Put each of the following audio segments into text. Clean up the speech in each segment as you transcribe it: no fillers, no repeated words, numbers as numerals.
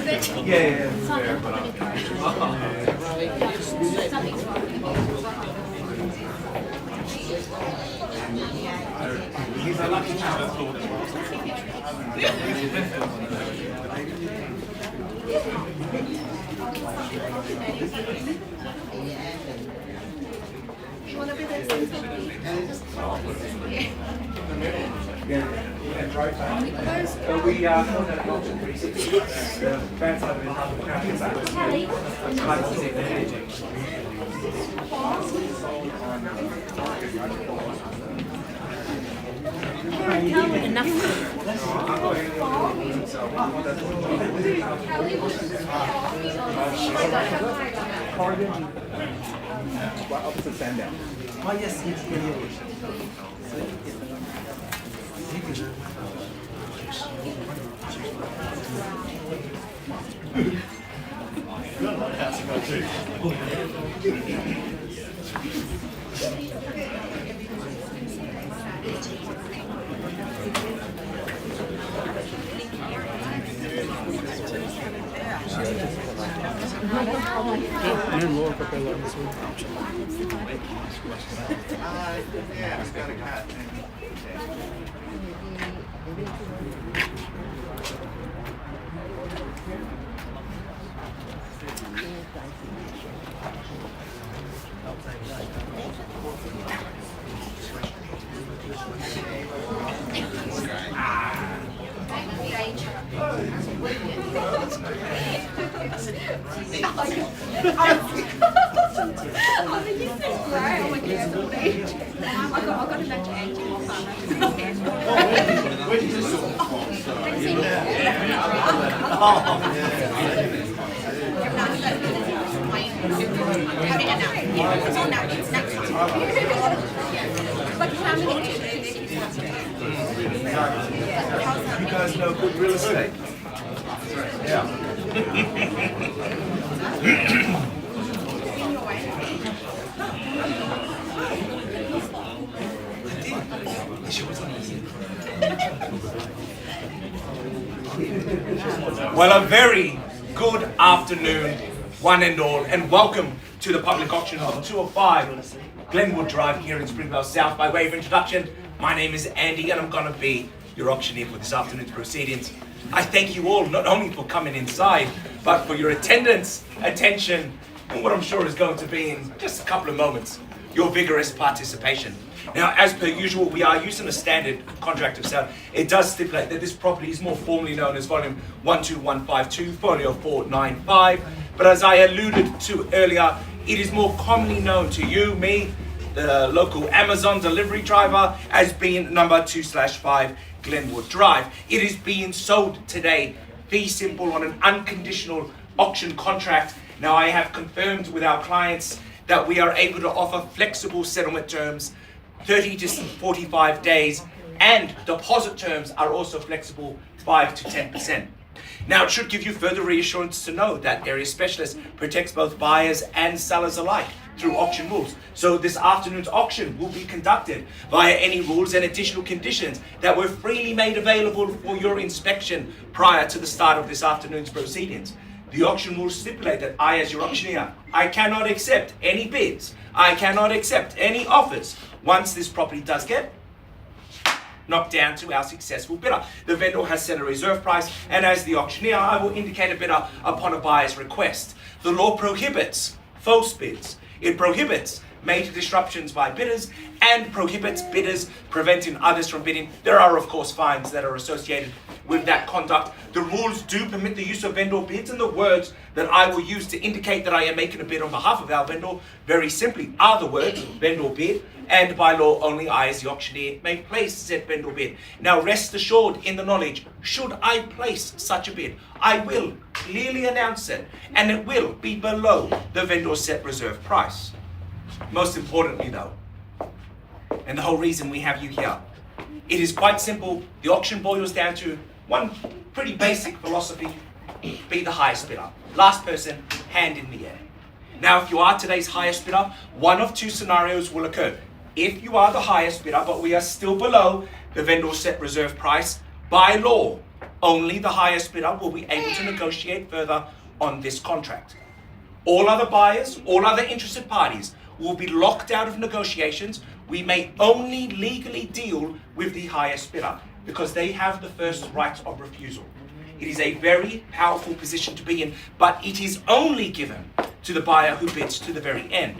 Yeah, fair, but he's a lucky chap. So we call that an option 360. The bad side of it is how the traffic is actually trying to see the hedging. Opposite Sandown. Oh yes, yes, Yeah, it's got a cat. You guys know good real estate. Yeah. Well, a very good afternoon, one and all, and welcome to the public auction of 205 Glenwood Drive here in Springvale South. By way of introduction, my name is Andy and I'm going to be your auctioneer for this afternoon's proceedings. I thank you all not only for coming inside, but for your attendance, attention, and what I'm sure is going to be in just a couple of moments, your vigorous participation. Now, as per usual, we are using a standard contract of sale. It does stipulate that this property is more formally known as volume 12152, folio 495. But as I alluded to earlier, it is more commonly known to you, me, the local Amazon delivery driver, as being number 2/5 Glenwood Drive. It is being sold today, fee simple, on an unconditional auction contract. Now, I have confirmed with our clients that we are able to offer flexible settlement terms, 30 to 45 days, and deposit terms are also flexible, 5 to 10%. Now, it should give you further reassurance to know that Area Specialist protects both buyers and sellers alike through auction rules. So this afternoon's auction will be conducted via any rules and additional conditions that were freely made available for your inspection prior to the start of this afternoon's proceedings. The auction rules stipulate that I, as your auctioneer, I cannot accept any bids. I cannot accept any offers once this property does get knocked down to our successful bidder. The vendor has set a reserve price, and as the auctioneer, I will indicate a bidder upon a buyer's request. The law prohibits false bids. It prohibits major disruptions by bidders and prohibits bidders preventing others from bidding. There are, of course, fines that are associated with that conduct. The rules do permit the use of vendor bids, and the words that I will use to indicate that I am making a bid on behalf of our vendor very simply are the words vendor bid, and by law only I, as the auctioneer, may place said vendor bid. Now, rest assured in the knowledge, should I place such a bid, I will clearly announce it, and it will be below the vendor's set reserve price. Most importantly though, and the whole reason we have you here, it is quite simple. The auction boils down to one pretty basic philosophy: be the highest bidder. Last person, hand in the air. Now, if you are today's highest bidder, one of two scenarios will occur. If you are the highest bidder, but we are still below the vendor's set reserve price, by law, only the highest bidder will be able to negotiate further on this contract. All other buyers, all other interested parties will be locked out of negotiations. We may only legally deal with the highest bidder because they have the first right of refusal. It is a very powerful position to be in, but it is only given to the buyer who bids to the very end.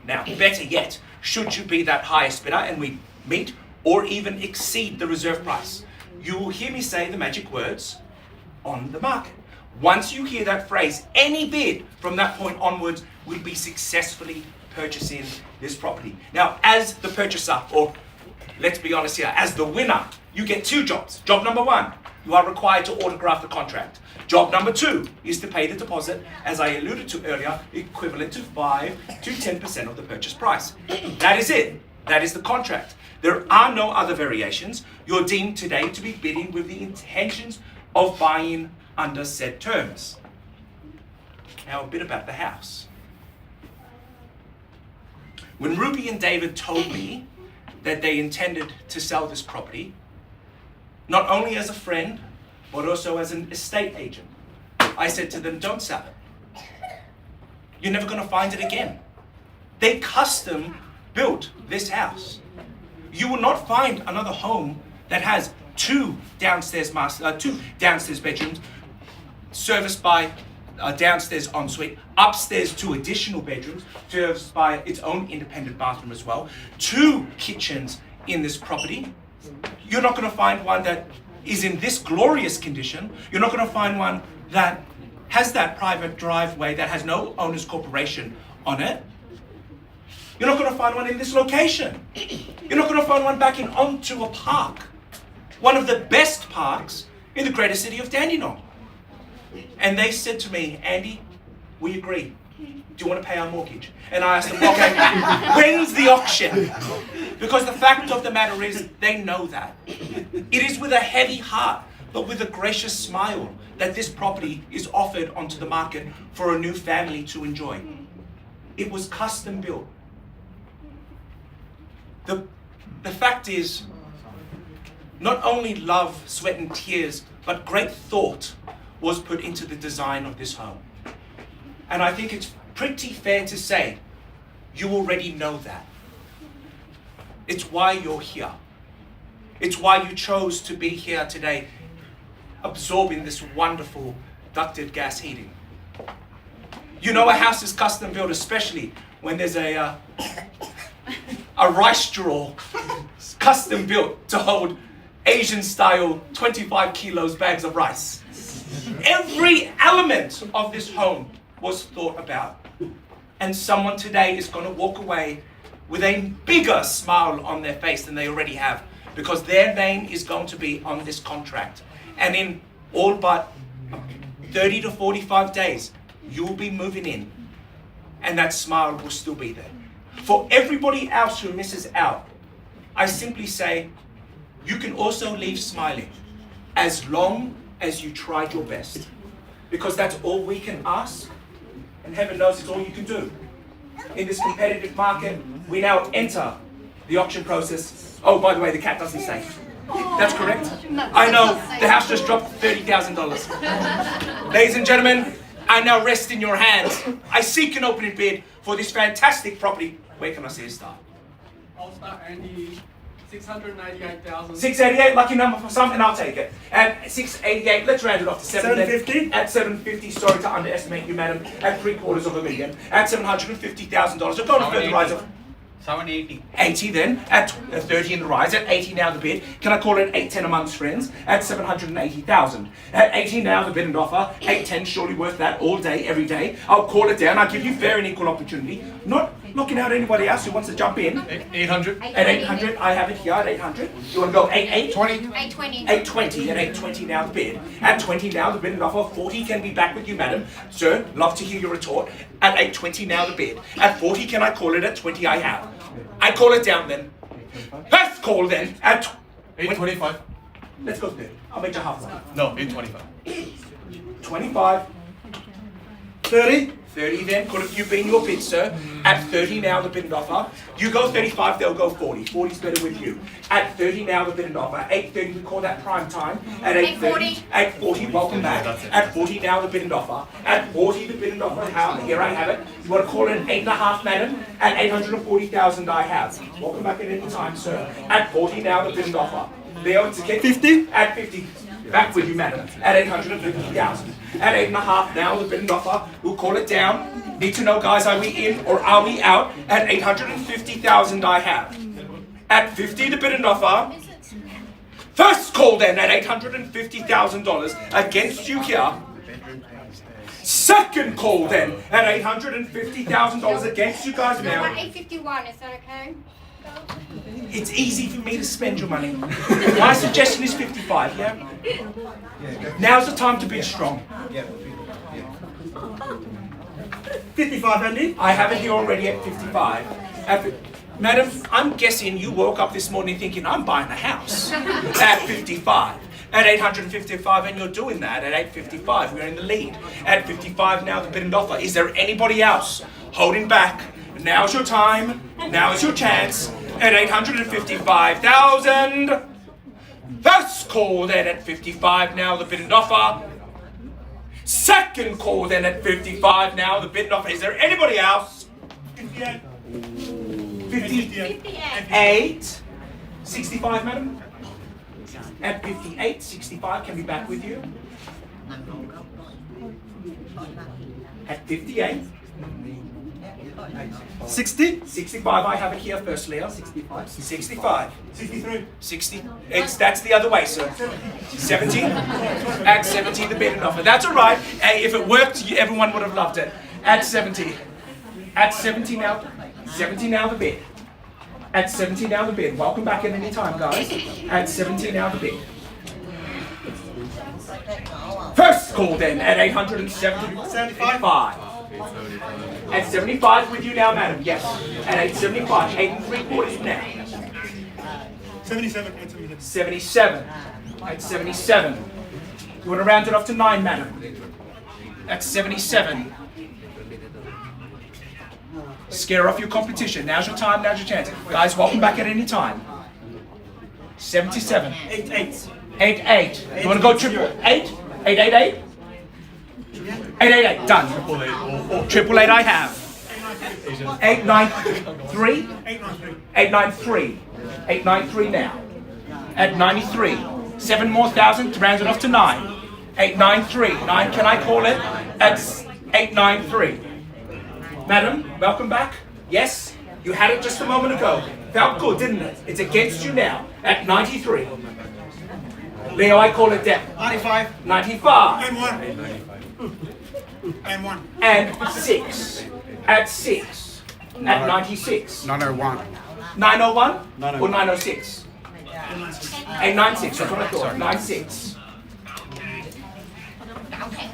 Now, better yet, should you be that highest bidder and we meet or even exceed the reserve price, you will hear me say the magic words, on the market. Once you hear that phrase, any bid from that point onwards will be successfully purchasing this property. Now, as the purchaser, or let's be honest here, as the winner, you get two jobs. Job number one, you are required to autograph the contract. Job number two is to pay the deposit, as I alluded to earlier, equivalent to 5 to 10% of the purchase price. That is it. That is the contract. There are no other variations. You're deemed today to be bidding with the intentions of buying under said terms. Now a bit about the house. When Ruby and David told me that they intended to sell this property, not only as a friend, but also as an estate agent, I said to them, don't sell it. You're never going to find it again. They custom built this house. You will not find another home that has two downstairs bedrooms, serviced by a downstairs ensuite, upstairs 2 additional bedrooms, serviced by its own independent bathroom as well, 2 kitchens in this property. You're not going to find one that is in this glorious condition. You're not going to find one that has that private driveway that has no owner's corporation on it. You're not going to find one in this location. You're not going to find one backing onto a park, one of the best parks in the greater city of Dandenong. And they said to me, Andy, we agree. Do you want to pay our mortgage? And I asked them, okay, when's the auction? Because the fact of the matter is, they know that. It is with a heavy heart, but with a gracious smile, that this property is offered onto the market for a new family to enjoy. It was custom built. The fact is, not only love, sweat and tears, but great thought was put into the design of this home. And I think it's pretty fair to say you already know that. It's why you're here. It's why you chose to be here today, absorbing this wonderful ducted gas heating. You know a house is custom built, especially when there's a rice straw custom built to hold Asian style 25 kilos bags of rice. Every element of this home was thought about. And someone today is going to walk away with a bigger smile on their face than they already have, because their name is going to be on this contract. And in all but 30 to 45 days, you will be moving in, and that smile will still be there. For everybody else who misses out, I simply say, you can also leave smiling, as long as you tried your best. Because that's all we can ask, and heaven knows it's all you can do. In this competitive market, we now enter the auction process. Oh, by the way, the cat doesn't say. That's correct. I know, the house just dropped $30,000. Ladies and gentlemen, I now rest in your hands. I seek an opening bid for this fantastic property. Where can I see a start? I'll start Andy. 698,000. 688, lucky number for some, and I'll take it. At 688, let's round it off to 750. At 750, sorry to underestimate you, madam. At $750,000. At $750,000. So go to further rise of 780. 80 then, at 30 in the rise, at 80 now the bid. Can I call it 810 amongst friends? At 780,000. At 80 now the bid and offer. 810 surely worth that all day, every day. I'll call it down. I'll give you fair and equal opportunity. Not knocking out anybody else who wants to jump in. 800. At 800, I have it here at 800. You want to go 820? 820. 820 at 820 now the bid. At 20 now the bid and offer. 40 can be back with you, madam. Sir, love to hear your retort. At 820 now the bid. At 40 can I call it? At 20 I have. I call it down then. Let's call then at 825. Let's go 30. I'll make you half one. No, 825. 25. 30. 30 then, could have you been your bid, sir? At 30 now, the bid and offer. You go 35, they'll go 40. 40's better with you. At 30 now, the bid and offer. 8:30, we call that prime time. At 8:30, 8:40, welcome back. At 40 now, the bid and offer. At 40, the bid and offer. Here I have it. You want to call it an 8.5, madam? At 840,000, I have. Welcome back at any time, sir. At 40 now, the bid and offer. Leo, it's again. 50? At 50. Back with you, madam. At 850,000. At 8.5 now, the bid and offer. We'll call it down. Need to know, guys, are we in or are we out? At 850,000, I have. At 50, the bid and offer. First call then at $850,000 against you here. Second call then at $850,000 against you guys No, now. at 851, is that okay? It's easy for me to spend your money. My suggestion is 55, yeah? Now's the time to be strong. 55, Andy? I have it here already at 55. Madam, I'm guessing you woke up this morning thinking, I'm buying a house at 55. At 855, and you're doing that at 855. We're in the lead. At 55 now, the bid and offer. Is there anybody else holding back? Now's your time. Now is your chance. At 855,000. First call then at 55 now, the bid and offer. Second call then at 55 now, the bid and offer. Is there anybody else? 58. 58. 65, madam? At 58, 65, can be back with you. At 58. 60? 65, I have it here first, Leo. 65. 65. 63? 60. That's the other way, sir. 70. At 70, the bid and offer. That's all right. Hey, if it worked, everyone would have loved it. At 70. At 70 now. 70 now, the bid. At 70 now, the bid. Welcome back at any time, guys. At 70 now, the bid. First call then at 875. At 75 with you now, madam. Yes. At 875. 8.75 now. 77. 77. At 77. You want to round it off to 9, madam? At 77. Scare off your competition. Now's your time, now's your chance. Guys, welcome back at any time. 77. 88. 88. You want to go triple 8? 888? 888. Done. Triple 8 I have. 893? 893. 893 now. At 93. 7 more thousand to round it off to 9. 893. 9, can I call it? At 893. Madam, welcome back. Yes, you had it just a moment ago. Felt good, didn't it? It's against you now at 93. Leo, I call it down. 95. 95. And 1. And 1. And 6. At 6. At 96. 901. 901 or 906? 896, that's what I thought. 96.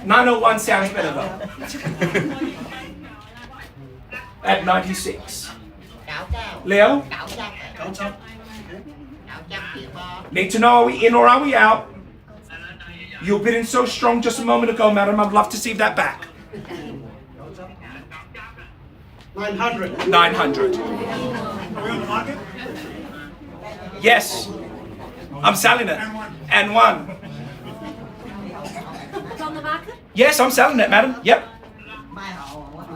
901 sounds better though. At 96. Leo? Need to know, are we in or are we out? You've been in so strong just a moment ago, madam. I'd love to see that back. 900. 900. Are we on the market? Yes. I'm selling it. And 1. It's on the market? Yes, I'm selling it, madam. Yep.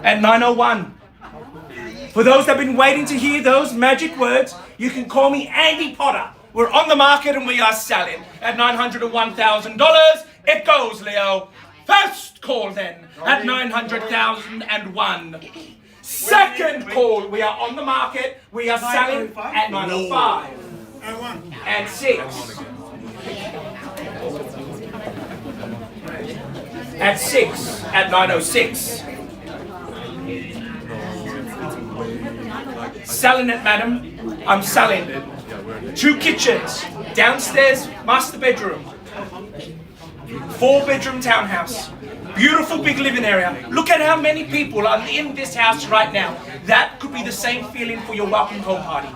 At 901. For those that have been waiting to hear those magic words, you can call me Andy Potter. We're on the market and we are selling at $901,000. It goes, Leo. First call then at 900,001. Second call, we are on the market. We are selling at 905. And 1. And 6. At 6. At 906. Selling it, madam. I'm selling it. 2 kitchens. Downstairs, master bedroom. 4-bedroom townhouse. Beautiful big living area. Look at how many people are in this house right now. That could be the same feeling for your welcome home party.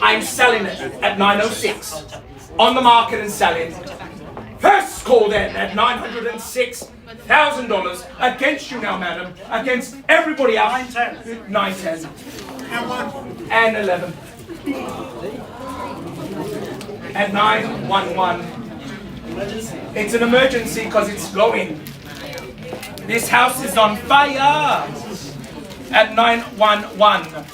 I'm selling it at 906. On the market and selling. First call then at 906. $910,000 against you now, madam, against everybody else. 910. 910 And 1. and 11 and 911. It's an emergency because it's going. This house is on fire at 911.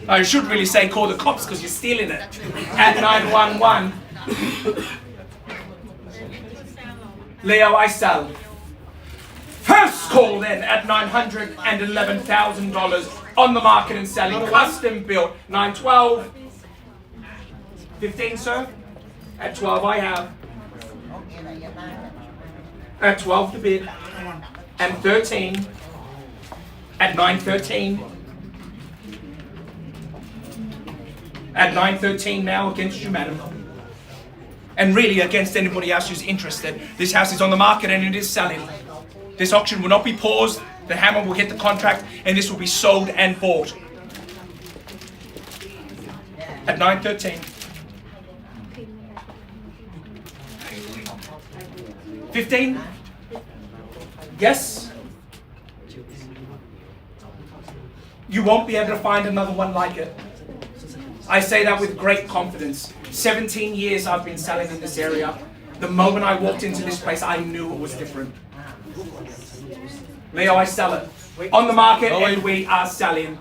I should really say call the cops because you're stealing it at 911. Leo, I sell. First call then at $911,000 on the market and selling. Custom built. 912. 15, sir? At 12 I have. At 12 the bid. And 13. At 913. At 913 now against you, madam. And really against anybody else who's interested. This house is on the market and it is selling. This auction will not be paused. The hammer will hit the contract and this will be sold and bought. At 913. 15? Yes? You won't be able to find another one like it. I say that with great confidence. 17 years I've been selling in this area. The moment I walked into this place, I knew it was different. Leo, I sell it. On the market and we are selling.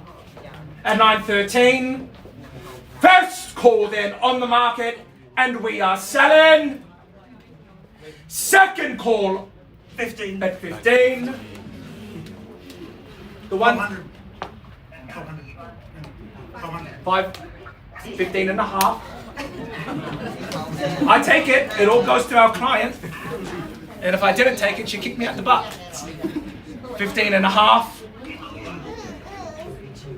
At 913. First call then on the market and we are selling. Second call 15. at 15. The one 500. 500. 15 and a half. I take it. It all goes to our client. And if I didn't take it, she kicked me out the butt. 15 and a half.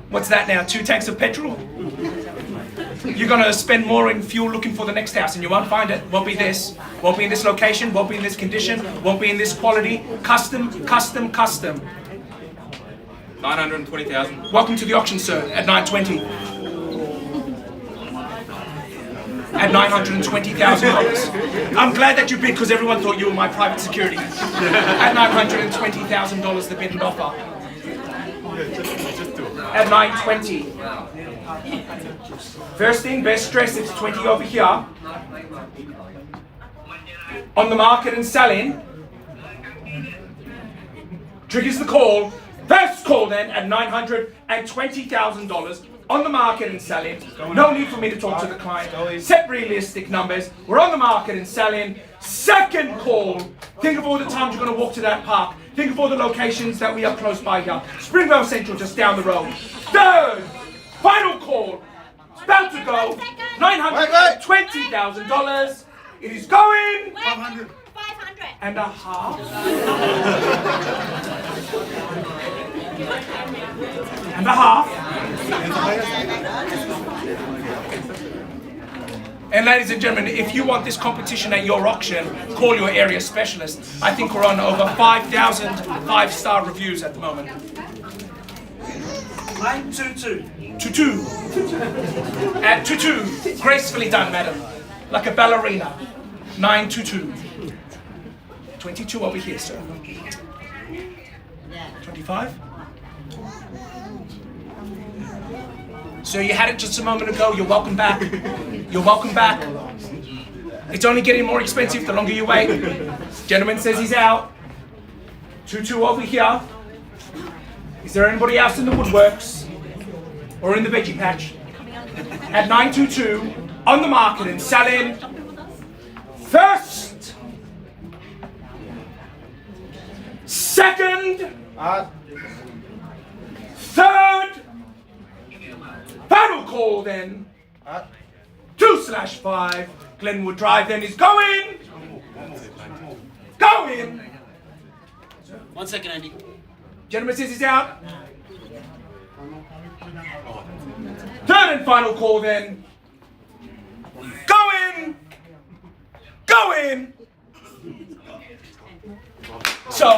What's that now? 2 tanks of petrol? You're gonna spend more in fuel looking for the next house and you won't find it. Won't be this. Won't be in this location. Won't be in this condition. Won't be in this quality. Custom, custom, custom. 920,000. Welcome to the auction, sir, at 920. At $920,000. I'm glad that you bid because everyone thought you were my private security. At $920,000 the bid and offer. At 920. First thing, best stress, it's 20 over here. On the market and selling. Triggers the call. First call then at $920,000 on the market and selling. No need for me to talk to the client. Set realistic numbers. We're on the market and selling. Second call. Think of all the times you're going to walk to that park. Think of all the locations that we have close by here. Springvale Central just down the road. Third, final call. It's about to go. $920,000. It is going. 500. 500. And a half. And a half. And ladies and gentlemen, if you want this competition at your auction, call your area specialist. I think we're on over 5,000 5-star reviews at the moment. 922. 22. At 22. Gracefully done, madam. Like a ballerina. 922. 22 over here, sir. 25. So you had it just a moment ago. You're welcome back. You're welcome back. It's only getting more expensive the longer you wait. Gentleman says he's out. 22 over here. Is there anybody else in the woodworks or in the veggie patch? At 922 on the market and selling. First. Second. Third. Final call then. 2/5. Glenwood Drive then is going. Going. 1 second, Andy. Gentleman says he's out. Third and final call then. Going. Going. So,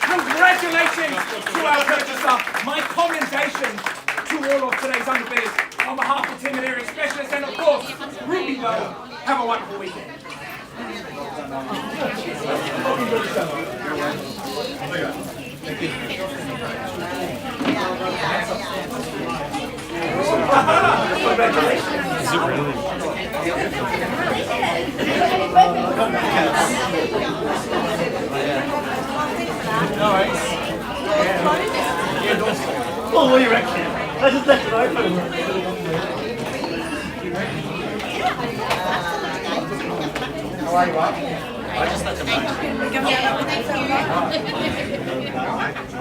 congratulations to our purchaser. My commendation to all of today's underbidders on behalf of Team and Area Specialists and of course, Ruby well. Have a wonderful weekend. Well, what do you reckon? I just left it open. How are you, Rob? I just let them know. Thank you.